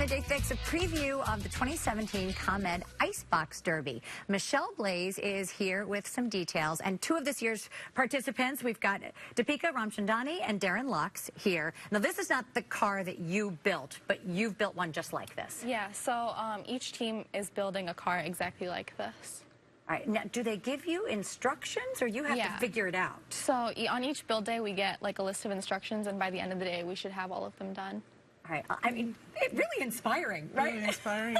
Day Fix, a preview of the 2017 ComEd Icebox Derby. Michelle Blaze is here with some details, and two of this year's participants, we've got Deepika Ramchandani and Darren Lux here. Now, this is not the car that you built, but you've built one just like this. Yeah, so each team is building a car exactly like this. All right, now, do they give you instructions, or you have to figure it out? So on each build day, we get like a list of instructions, and by the end of the day, we should have all of them done. All right. I mean, really inspiring, right? Really inspiring.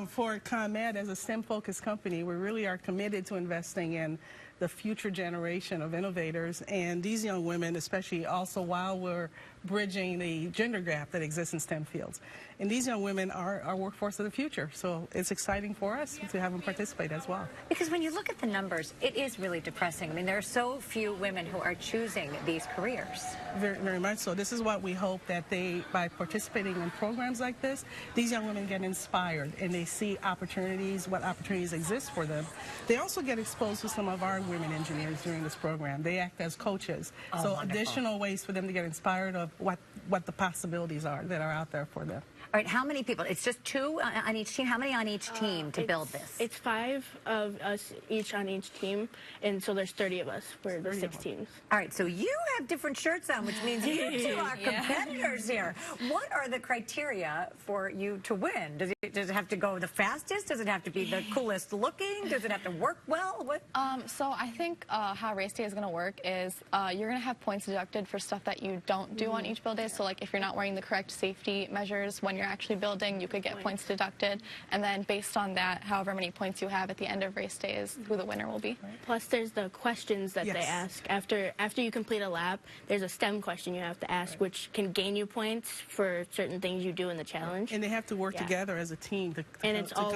For ComEd, as a STEM-focused company, we really are committed to investing in the future generation of innovators, and these young women, especially also while we're bridging the gender gap that exists in STEM fields. And these young women are our workforce of the future, so it's exciting for us to have them participate as well. Because when you look at the numbers, it is really depressing. I mean, there are so few women who are choosing these careers. Very, very much so. This is what we hope, that they, by participating in programs like this, these young women get inspired and they see opportunities, what opportunities exist for them. They also get exposed to some of our women engineers during this program. They act as coaches. So wonderful. Additional ways for them to get inspired of what the possibilities are that are out there for them. All right, how many people? It's just two on each team. How many on each team to build this? It's 5 of us each on each team, and so there's 30 of us for the 6 teams. All right, so you have different shirts on, which means you two are competitors here. What are the criteria for you to win? Does it have to go the fastest? Does it have to be the coolest looking? Does it have to work well? What? So I think how race day is going to work is you're going to have points deducted for stuff that you don't do on each build day. So like if you're not wearing the correct safety measures when you're actually building, you could get points deducted, and then based on that, however many points you have at the end of race day is who the winner will be. Plus there's the questions that they ask after you complete a lap. There's a STEM question you have to ask, which can gain you points for certain things you do in the challenge. And they have to work together as a team to come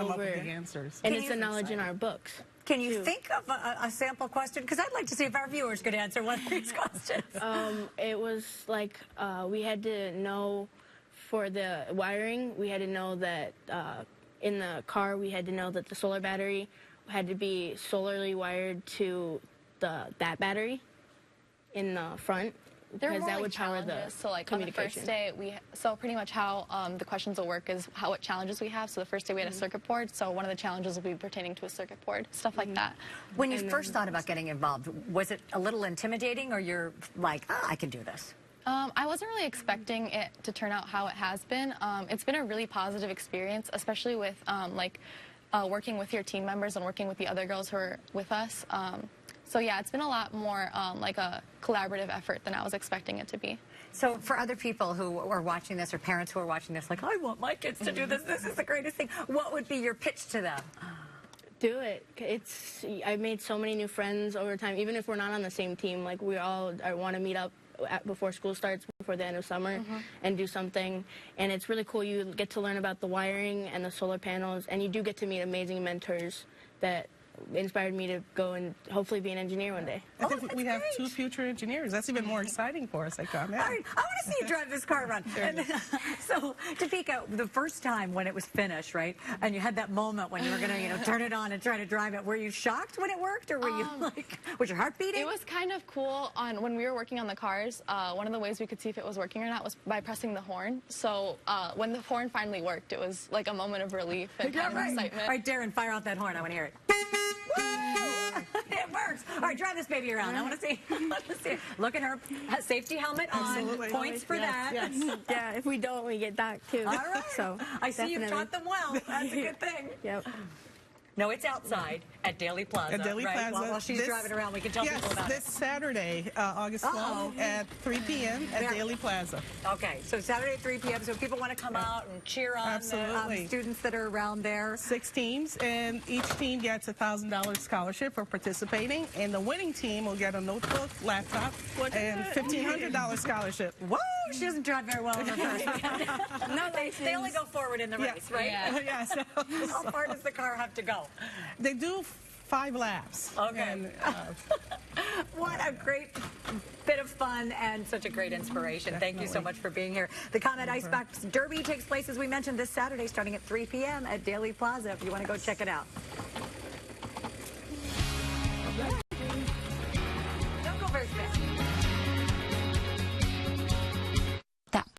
up with the answers. And it's the knowledge in our books. Can you think of a sample question? Because I'd like to see if our viewers could answer one of these questions. It was like we had to know for the wiring, we had to know that in the car, we had to know that the solar battery had to be solarly wired to that battery in the front. Because that would power the so like on the first day, so pretty much how the questions will work is what challenges we have. So the first day we had a circuit board, so one of the challenges will be pertaining to a circuit board, stuff like that. When you first thought about getting involved, was it a little intimidating, or you're like, I can do this? I wasn't really expecting it to turn out how it has been. It's been a really positive experience, especially with working with your team members and working with the other girls who are with us. So yeah, it's been a lot more like a collaborative effort than I was expecting it to be. So for other people who are watching this, or parents who are watching this, like, I want my kids to do this, this is the greatest thing, what would be your pitch to them? Do it. I've made so many new friends over time, even if we're not on the same team. Like, we all want to meet up before school starts, before the end of summer, and do something. And it's really cool. You get to learn about the wiring and the solar panels, and you do get to meet amazing mentors that inspired me to go and hopefully be an engineer one day. I think we have 2 future engineers. That's even more exciting for us at ComEd. All right, I want to see you drive this car around. So, Deepika, the first time when it was finished, right, and you had that moment when you were going to, turn it on and try to drive it, were you shocked when it worked, or were you like, was your heart beating? It was kind of cool. When we were working on the cars, one of the ways we could see if it was working or not was by pressing the horn. So when the horn finally worked, it was like a moment of relief and kind of excitement. All right, Darren, fire out that horn. I want to hear it. It works. All right, drive this baby around. I want to see. Look at her safety helmet on. Absolutely. Points for that. Yes. Yeah, if we don't, we get docked too. All right. So I see you've taught them well. That's a good thing. Yep. No, it's outside at Daly Plaza. At Daly Plaza. While she's driving around, we can tell people about this Saturday, August 12th at 3 p.m. at Daly Plaza. Okay, so Saturday at 3 p.m. So people want to come out and cheer on the students that are around there. 6 teams, and each team gets a $1,000 scholarship for participating, and the winning team will get a notebook, laptop, and $1,500 scholarship. Whoa, she doesn't drive very well in her first. No, they only go forward in the race, right? Yeah. So how far does the car have to go? They do 5 laps. Okay. And, what a great bit of fun and such a great inspiration. Thank you so much for being here. The ComEd Icebox Derby takes place, as we mentioned, this Saturday starting at 3 p.m. at Daly Plaza if you want to go check it out. Don't go very fast.